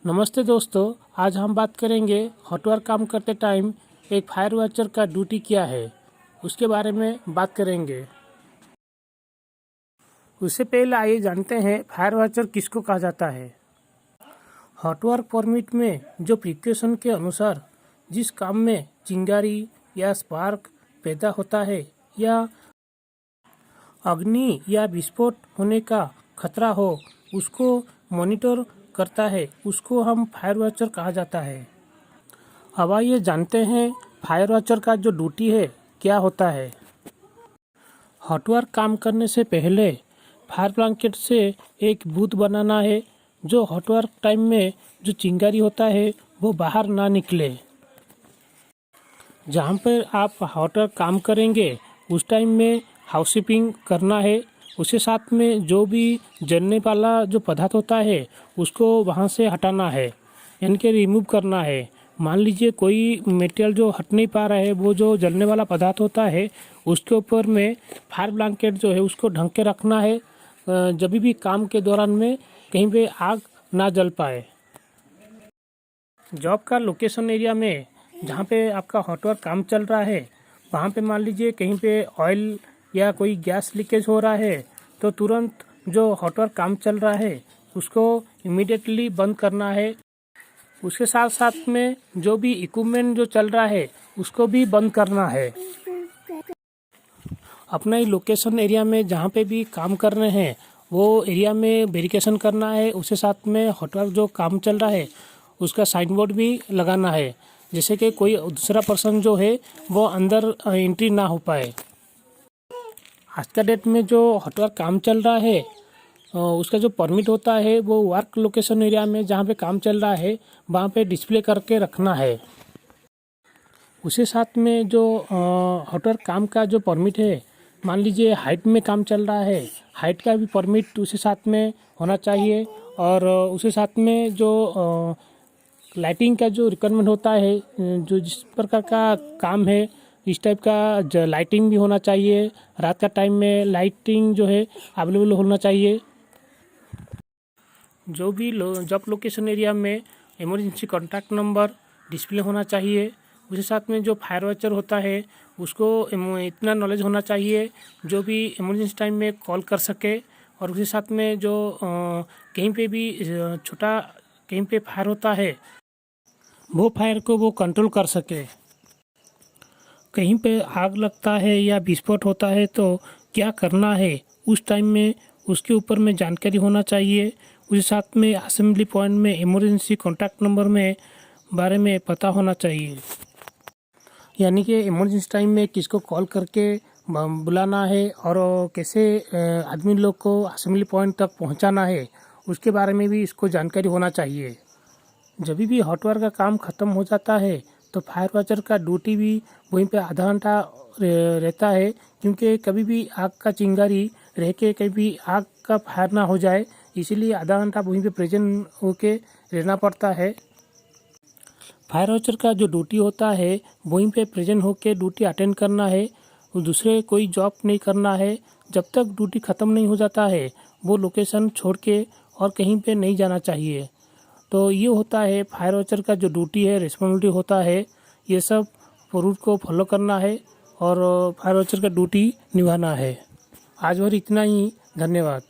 नमस्ते दोस्तों, आज हम बात करेंगे हॉटवर्क काम करते टाइम एक फायर वॉचर का ड्यूटी क्या है उसके बारे में बात करेंगे। उससे पहले आइए जानते हैं फायर वॉचर किसको कहा जाता है। हॉटवर्क परमिट में जो प्रिकॉशन के अनुसार जिस काम में चिंगारी या स्पार्क पैदा होता है या अग्नि या विस्फोट होने का खतरा हो उसको मॉनिटर करता है, उसको हम फायर वॉचर कहा जाता है। अब आइए जानते हैं फायर वॉचर का जो ड्यूटी है क्या होता है। हॉटवर्क काम करने से पहले फायर ब्लैंकेट से एक बूथ बनाना है जो हॉटवर्क टाइम में जो चिंगारी होता है वो बाहर ना निकले। जहाँ पर आप हॉटवर्क काम करेंगे उस टाइम में हाउसकीपिंग करना है। उसके साथ में जो भी जलने वाला जो पदार्थ होता है उसको वहाँ से हटाना है, यानी कि रिमूव करना है। मान लीजिए कोई मटेरियल जो हट नहीं पा रहा है, वो जो जलने वाला पदार्थ होता है उसके ऊपर में फायर ब्लैंकेट जो है उसको ढक के रखना है, जब भी काम के दौरान में कहीं पे आग ना जल पाए। जॉब का लोकेशन एरिया में जहाँ पे आपका हॉटवर्क काम चल रहा है वहाँ पे मान लीजिए कहीं पे ऑयल या कोई गैस लीकेज हो रहा है तो तुरंत जो हॉटवर्क काम चल रहा है उसको इमीडिएटली बंद करना है। उसके साथ साथ में जो भी इक्विपमेंट जो चल रहा है उसको भी बंद करना है। अपना ही लोकेशन एरिया में जहाँ पे भी काम कर रहे हैं वो एरिया में वेरिफिकेशन करना है। उसके साथ में हॉटवर्क जो काम चल रहा है उसका साइन बोर्ड भी लगाना है, जैसे कि कोई दूसरा पर्सन जो है वो अंदर एंट्री ना हो पाए। आज का डेट में जो हॉटवर्क काम चल रहा है उसका जो परमिट होता है वो वर्क लोकेशन एरिया में जहाँ पे काम चल रहा है वहाँ पे डिस्प्ले करके रखना है। उसी साथ में जो हॉटवर्क काम का जो परमिट है, मान लीजिए हाइट में काम चल रहा है, हाइट का भी परमिट उसी साथ में होना चाहिए। और उसी साथ में जो लाइटिंग का जो रिक्वायरमेंट होता है, जो जिस प्रकार का काम है इस टाइप का लाइटिंग भी होना चाहिए। रात का टाइम में लाइटिंग जो है अवेलेबल होना चाहिए। जो भी जॉब लोकेशन एरिया में इमरजेंसी कॉन्टैक्ट नंबर डिस्प्ले होना चाहिए। उसके साथ में जो फायर वॉचर होता है उसको इतना नॉलेज होना चाहिए जो भी इमरजेंसी टाइम में कॉल कर सके। और उसके साथ में जो कहीं पे भी छोटा कहीं पे फायर होता है वो फायर को वो कंट्रोल कर सके। कहीं पे आग लगता है या विस्फोट होता है तो क्या करना है उस टाइम में उसके ऊपर में जानकारी होना चाहिए। उसके साथ में असेंबली पॉइंट में इमरजेंसी कॉन्टैक्ट नंबर में बारे में पता होना चाहिए, यानी कि इमरजेंसी टाइम में किसको कॉल करके बुलाना है और कैसे आदमी लोग को असेंबली पॉइंट तक पहुंचाना है उसके बारे में भी इसको जानकारी होना चाहिए। जब भी हॉटवर्क का काम ख़त्म हो जाता है तो फायर वॉचर का ड्यूटी भी वहीं पे आधा घंटा रहता है, क्योंकि कभी भी आग का चिंगारी रह के कभी आग का फायर ना हो जाए, इसीलिए आधा घंटा वहीं पे प्रेजेंट होके रहना पड़ता है। फायर वॉचर का जो ड्यूटी होता है वहीं पे प्रेजेंट होके ड्यूटी अटेंड करना है, दूसरे कोई जॉब नहीं करना है। जब तक ड्यूटी ख़त्म नहीं हो जाता है वो लोकेशन छोड़ के और कहीं पे नहीं जाना चाहिए। तो ये होता है फायर वॉचर का जो ड्यूटी है, रिस्पॉन्सिबिलिटी होता है, ये सब रूल को फॉलो करना है और फायर वॉचर का ड्यूटी निभाना है। आज भर इतना ही, धन्यवाद।